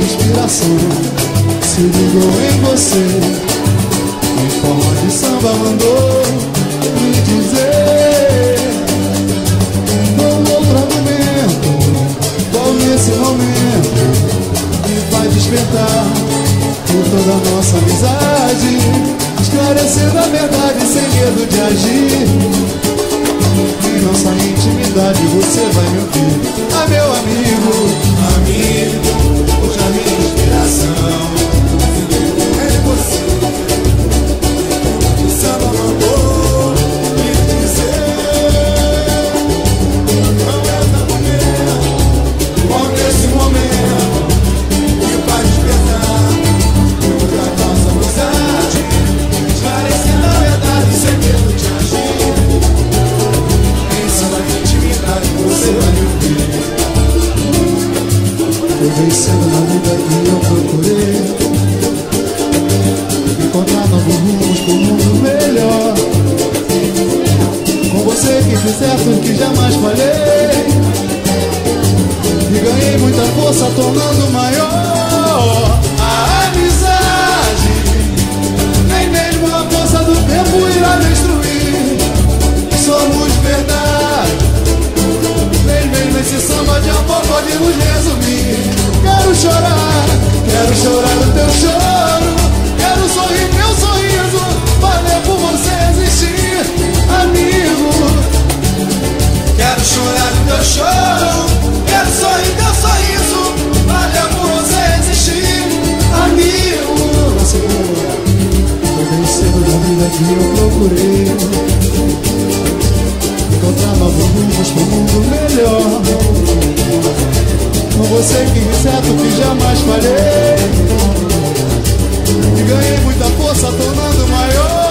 inspiração se ligou em você, em forma de samba mandou me dizer. Com outro argumento, qual nesse momento me faz despertar por toda a nossa amizade, esclarecendo a verdade sem medo de agir. Em nossa intimidade você vai me ouvir. Ah, meu amigo, amigo, hoje a minha inspiração é você. O samba mandou me dizer. Não é argumento, qual nesse momento me faz despertar toda a nossa amizade, esclarecendo a verdade sem medo de agir. Você vai me ouvir. Eu vencendo na vida que eu procurei encontrar novos rumos pro mundo melhor. Com você que fiz certo que jamais falhei, e ganhei muita força tornando maior a amizade. Nem mesmo a força do tempo irá destruir. Somos verdade. Nem mesmo esse samba de amor pode nos resumir. Quero chorar o teu choro. Quero sorrir teu sorriso. Valeu por você existir, amigo. Quero chorar o teu choro. Quero sorrir teu sorriso. Valeu por você existir, amigo. Foi bem cedo na vida que eu procurei encontrar novos rumos pro mundo melhor. Com você que certo que jamais falhei, e ganhei muita força tornando maior